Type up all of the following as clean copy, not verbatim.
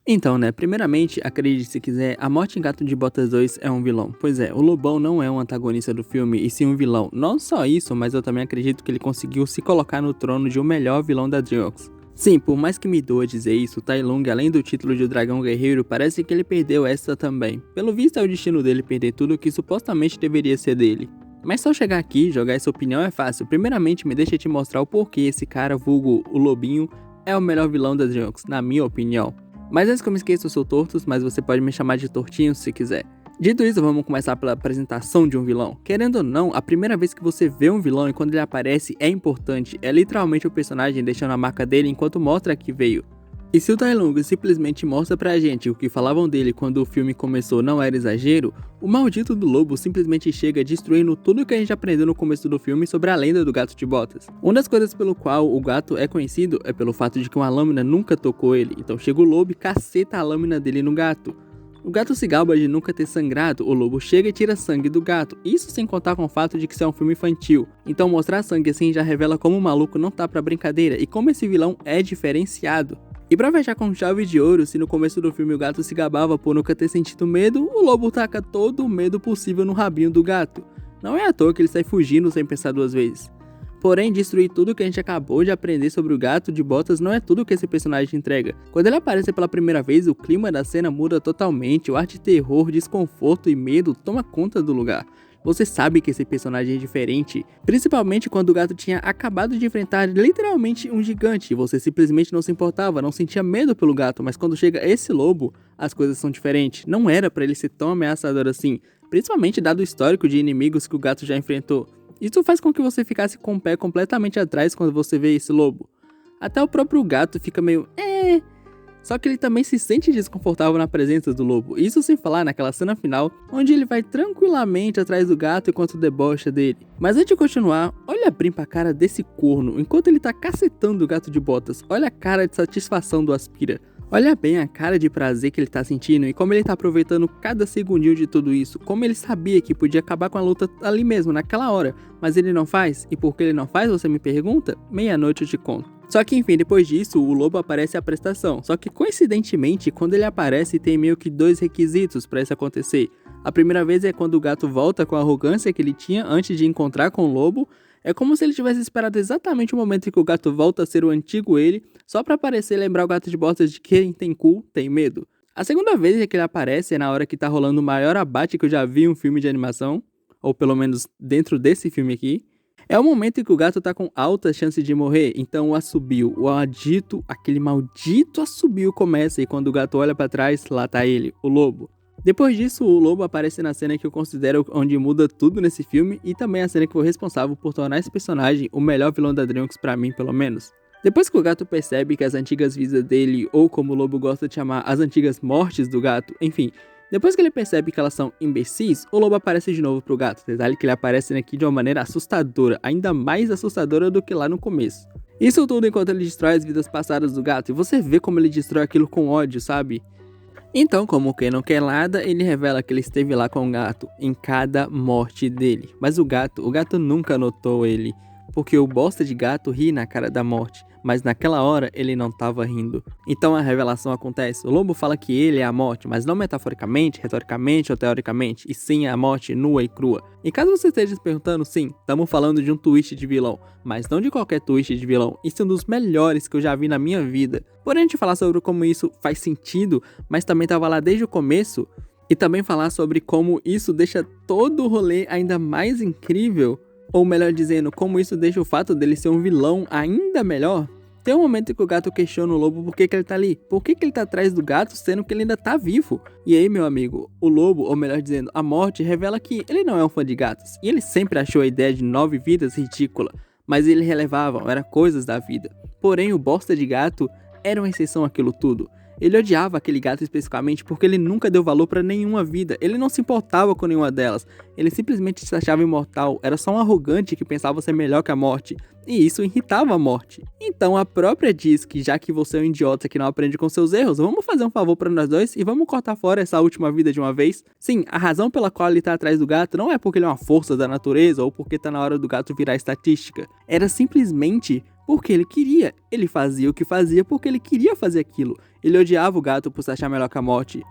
Então, né, primeiramente, acredite se quiser, A Morte em Gato de Botas 2 é um vilão. Pois é, o Lobão não é um antagonista do filme, e sim um vilão. Não só isso, mas eu também acredito que ele conseguiu se colocar no trono de o melhor vilão da DreamWorks. Sim, por mais que me doa dizer isso, Tai Lung, além do título de Dragão Guerreiro, parece que ele perdeu essa também. Pelo visto é o destino dele perder tudo que supostamente deveria ser dele. Mas só chegar aqui e jogar essa opinião é fácil. Primeiramente, me deixa te mostrar o porquê esse cara, vulgo o Lobinho, é o melhor vilão da DreamWorks, na minha opinião. Mas antes que eu me esqueça, eu sou Tortos, mas você pode me chamar de Tortinho se quiser. Dito isso, vamos começar pela apresentação de um vilão. Querendo ou não, a primeira vez que você vê um vilão e quando ele aparece é importante. É literalmente o personagem deixando a marca dele enquanto mostra que veio. E se o Tai Lung simplesmente mostra pra gente o que falavam dele quando o filme começou não era exagero, o maldito do lobo simplesmente chega destruindo tudo que a gente aprendeu no começo do filme sobre a lenda do gato de botas. Uma das coisas pelo qual o gato é conhecido é pelo fato de que uma lâmina nunca tocou ele, então chega o lobo e caceta a lâmina dele no gato. O gato se gaba de nunca ter sangrado, o lobo chega e tira sangue do gato, isso sem contar com o fato de que isso é um filme infantil. Então mostrar sangue assim já revela como o maluco não tá pra brincadeira e como esse vilão é diferenciado. E pra fechar com chave de ouro, se no começo do filme o gato se gabava por nunca ter sentido medo, o lobo taca todo o medo possível no rabinho do gato. Não é à toa que ele sai fugindo sem pensar duas vezes. Porém, destruir tudo que a gente acabou de aprender sobre o gato de botas não é tudo que esse personagem entrega. Quando ele aparece pela primeira vez, o clima da cena muda totalmente, o ar de terror, desconforto e medo toma conta do lugar. Você sabe que esse personagem é diferente, principalmente quando o gato tinha acabado de enfrentar literalmente um gigante e você simplesmente não se importava, não sentia medo pelo gato, mas quando chega esse lobo, as coisas são diferentes. Não era pra ele ser tão ameaçador assim, principalmente dado o histórico de inimigos que o gato já enfrentou. Isso faz com que você ficasse com o pé completamente atrás quando você vê esse lobo. Até o próprio gato fica meio só que ele também se sente desconfortável na presença do lobo, isso sem falar naquela cena final, onde ele vai tranquilamente atrás do gato enquanto debocha dele. Mas antes de continuar, olha bem pra cara desse corno, enquanto ele tá cacetando o gato de botas, olha a cara de satisfação do Aspira. Olha bem a cara de prazer que ele tá sentindo e como ele tá aproveitando cada segundinho de tudo isso, como ele sabia que podia acabar com a luta ali mesmo, naquela hora, mas ele não faz, e por que ele não faz, você me pergunta? Meia-noite eu te conto. Só que enfim, depois disso, o lobo aparece à prestação, só que coincidentemente, quando ele aparece tem meio que dois requisitos pra isso acontecer. A primeira vez é quando o gato volta com a arrogância que ele tinha antes de encontrar com o lobo. É como se ele tivesse esperado exatamente o momento em que o gato volta a ser o antigo ele, só pra aparecer e lembrar o gato de botas de que quem tem cu tem medo. A segunda vez que ele aparece é na hora que tá rolando o maior abate que eu já vi em um filme de animação, ou pelo menos dentro desse filme aqui. É o momento em que o gato tá com altas chances de morrer, então o assobio, aquele maldito assobio começa e quando o gato olha pra trás, lá tá ele, o lobo. Depois disso, o lobo aparece na cena que eu considero onde muda tudo nesse filme e também a cena que foi responsável por tornar esse personagem o melhor vilão da DreamWorks pra mim, pelo menos. Depois que o gato percebe que as antigas vidas dele, ou como o lobo gosta de chamar, as antigas mortes do gato, enfim, depois que ele percebe que elas são imbecis, o lobo aparece de novo pro gato, detalhe que ele aparece aqui de uma maneira assustadora, ainda mais assustadora do que lá no começo. Isso tudo enquanto ele destrói as vidas passadas do gato, e você vê como ele destrói aquilo com ódio, sabe? Então, como quem não quer nada, ele revela que ele esteve lá com o gato, em cada morte dele. Mas o gato nunca notou ele, porque o bosta de gato ri na cara da morte, mas naquela hora ele não tava rindo. Então a revelação acontece, o lobo fala que ele é a morte, mas não metaforicamente, retoricamente ou teoricamente, e sim a morte nua e crua. E caso você esteja se perguntando, sim, estamos falando de um twist de vilão, mas não de qualquer twist de vilão, isso é um dos melhores que eu já vi na minha vida. Porém, a gente falar sobre como isso faz sentido, mas também tava lá desde o começo, e também falar sobre como isso deixa todo o rolê ainda mais incrível, ou melhor dizendo, como isso deixa o fato dele ser um vilão ainda melhor. Tem um momento em que o gato questiona o lobo por que ele tá ali, por que ele tá atrás do gato sendo que ele ainda tá vivo. E aí, meu amigo, o lobo, ou melhor dizendo, a morte, revela que ele não é um fã de gatos, e ele sempre achou a ideia de 9 vidas ridícula, mas ele relevava, eram coisas da vida. Porém, o bosta de gato era uma exceção àquilo tudo. Ele odiava aquele gato especificamente porque ele nunca deu valor pra nenhuma vida, ele não se importava com nenhuma delas, ele simplesmente se achava imortal, era só um arrogante que pensava ser melhor que a morte, e isso irritava a morte. Então a própria diz que já que você é um idiota que não aprende com seus erros, vamos fazer um favor pra nós dois e vamos cortar fora essa última vida de uma vez? Sim, a razão pela qual ele tá atrás do gato não é porque ele é uma força da natureza ou porque tá na hora do gato virar estatística, era simplesmente porque ele queria. Ele fazia o que fazia porque ele queria fazer aquilo. Ele odiava o gato por se achar melhor que a morte.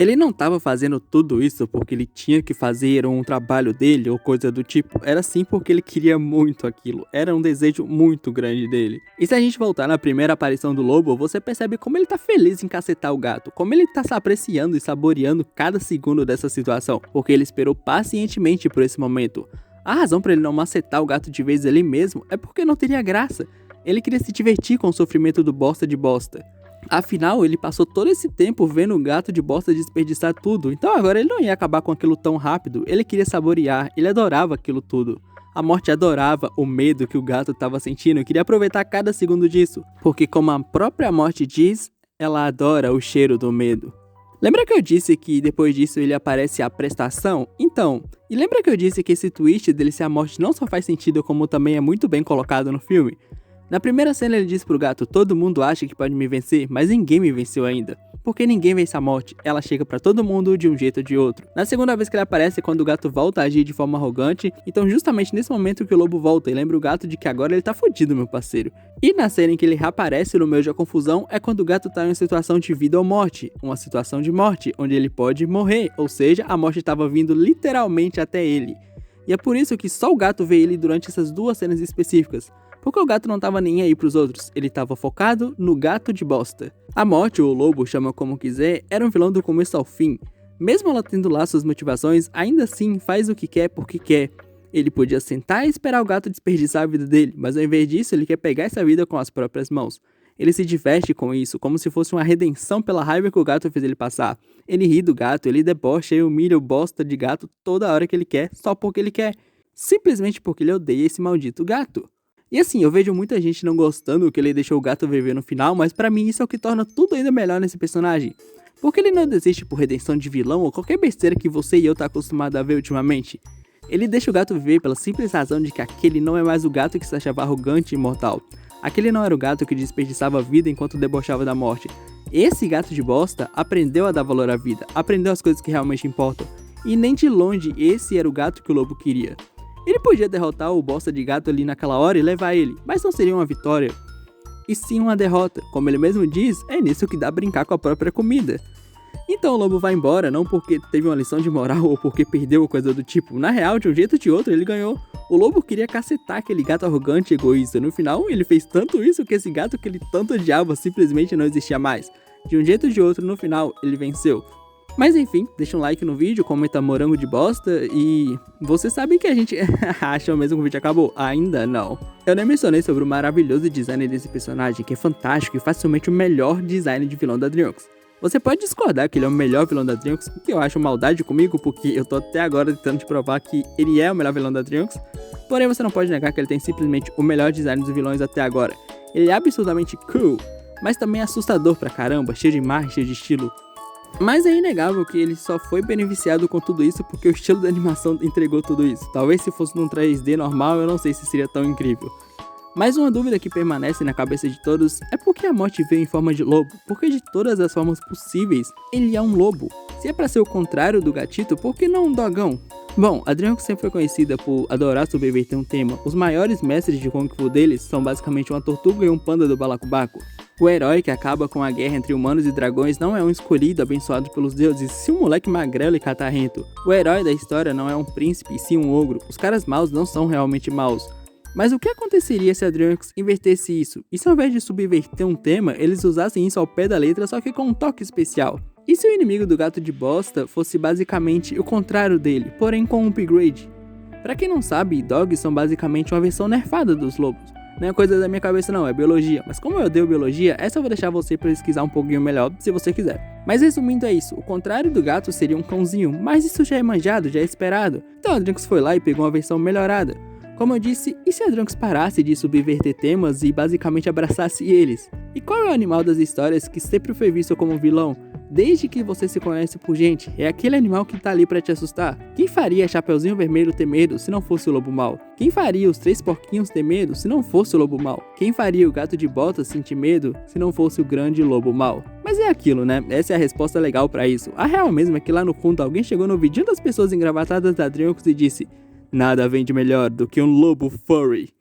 Ele não estava fazendo tudo isso porque ele tinha que fazer um trabalho dele ou coisa do tipo. Era sim porque ele queria muito aquilo. Era um desejo muito grande dele. E se a gente voltar na primeira aparição do lobo, você percebe como ele tá feliz em cacetar o gato. Como ele tá se apreciando e saboreando cada segundo dessa situação. Porque ele esperou pacientemente por esse momento. A razão para ele não macetar o gato de vez ali mesmo é porque não teria graça. Ele queria se divertir com o sofrimento do bosta de bosta. Afinal, ele passou todo esse tempo vendo o gato de bosta desperdiçar tudo, então agora ele não ia acabar com aquilo tão rápido, ele queria saborear, ele adorava aquilo tudo. A morte adorava o medo que o gato estava sentindo e queria aproveitar cada segundo disso, porque como a própria morte diz, ela adora o cheiro do medo. Lembra que eu disse que depois disso ele aparece a prestação? Então, e lembra que eu disse que esse twist dele ser a morte não só faz sentido como também é muito bem colocado no filme? Na primeira cena ele diz pro gato, todo mundo acha que pode me vencer, mas ninguém me venceu ainda. Porque ninguém vence a morte, ela chega pra todo mundo de um jeito ou de outro. Na segunda vez que ele aparece é quando o gato volta a agir de forma arrogante, então justamente nesse momento que o lobo volta e lembra o gato de que agora ele tá fudido, meu parceiro. E na cena em que ele reaparece no meio da confusão é quando o gato tá em uma situação de vida ou morte, uma situação de morte, onde ele pode morrer, ou seja, a morte estava vindo literalmente até ele. E é por isso que só o gato vê ele durante essas duas cenas específicas. Porque o gato não tava nem aí pros outros, ele tava focado no gato de bosta. A morte, ou o lobo, chama como quiser, era um vilão do começo ao fim. Mesmo ela tendo lá suas motivações, ainda assim faz o que quer porque quer. Ele podia sentar e esperar o gato desperdiçar a vida dele, mas ao invés disso ele quer pegar essa vida com as próprias mãos. Ele se diverte com isso, como se fosse uma redenção pela raiva que o gato fez ele passar. Ele ri do gato, ele debocha e humilha o bosta de gato toda hora que ele quer, só porque ele quer. Simplesmente porque ele odeia esse maldito gato. E assim, eu vejo muita gente não gostando que ele deixou o gato viver no final, mas pra mim isso é o que torna tudo ainda melhor nesse personagem. Porque ele não desiste por redenção de vilão ou qualquer besteira que você e eu tá acostumado a ver ultimamente. Ele deixa o gato viver pela simples razão de que aquele não é mais o gato que se achava arrogante e imortal. Aquele não era o gato que desperdiçava a vida enquanto debochava da morte. Esse gato de bosta aprendeu a dar valor à vida, aprendeu as coisas que realmente importam. E nem de longe esse era o gato que o lobo queria. Ele podia derrotar o bosta de gato ali naquela hora e levar ele, mas não seria uma vitória, e sim uma derrota. Como ele mesmo diz, é nisso que dá brincar com a própria comida. Então o lobo vai embora, não porque teve uma lição de moral ou porque perdeu ou coisa do tipo. Na real, de um jeito ou de outro, ele ganhou. O lobo queria cacetar aquele gato arrogante e egoísta. No final, ele fez tanto isso que esse gato que ele tanto odiava simplesmente não existia mais. De um jeito ou de outro, no final, ele venceu. Mas enfim, deixa um like no vídeo, comenta morango de bosta e... Você sabe que a gente acha mesmo que o vídeo acabou? Ainda não. Eu nem mencionei sobre o maravilhoso design desse personagem, que é fantástico e facilmente o melhor design de vilão da DreamWorks. Você pode discordar que ele é o melhor vilão da DreamWorks, o que eu acho maldade comigo, porque eu tô até agora tentando te provar que ele é o melhor vilão da DreamWorks. Porém, você não pode negar que ele tem simplesmente o melhor design dos vilões até agora. Ele é absurdamente cool, mas também assustador pra caramba, cheio de marra, cheio de estilo. Mas é inegável que ele só foi beneficiado com tudo isso porque o estilo da animação entregou tudo isso. Talvez se fosse num 3D normal, eu não sei se seria tão incrível. Mas uma dúvida que permanece na cabeça de todos é por que a morte veio em forma de lobo? Porque de todas as formas possíveis, ele é um lobo. Se é pra ser o contrário do gatito, por que não um dogão? Bom, a DreamWorks sempre foi conhecida por adorar subverter um tema. Os maiores mestres de Kung Fu deles são basicamente uma tortuga e um panda do balacobaco. O herói que acaba com a guerra entre humanos e dragões não é um escolhido abençoado pelos deuses, sim um moleque magrelo e catarrento. O herói da história não é um príncipe, sim um ogro. Os caras maus não são realmente maus. Mas o que aconteceria se a DreamWorks invertesse isso? E se ao invés de subverter um tema, eles usassem isso ao pé da letra, só que com um toque especial? E se o inimigo do gato de bosta fosse basicamente o contrário dele, porém com um upgrade? Pra quem não sabe, dogs são basicamente uma versão nerfada dos lobos. Não é coisa da minha cabeça não, é biologia. Mas como eu odeio biologia, essa eu vou deixar você pesquisar um pouquinho melhor, se você quiser. Mas resumindo é isso, o contrário do gato seria um cãozinho, mas isso já é manjado, já é esperado. Então a DreamWorks foi lá e pegou uma versão melhorada. Como eu disse, e se a DreamWorks parasse de subverter temas e basicamente abraçasse eles? E qual é o animal das histórias que sempre foi visto como vilão? Desde que você se conhece por gente, é aquele animal que tá ali pra te assustar. Quem faria Chapeuzinho Vermelho ter medo se não fosse o lobo mau? Quem faria os 3 porquinhos ter medo se não fosse o lobo mau? Quem faria o gato de botas sentir medo se não fosse o grande lobo mau? Mas é aquilo, né? Essa é a resposta legal pra isso. A real mesmo é que lá no fundo alguém chegou no vidinho das pessoas engravatadas da DreamWorks e disse: nada vende melhor do que um lobo furry.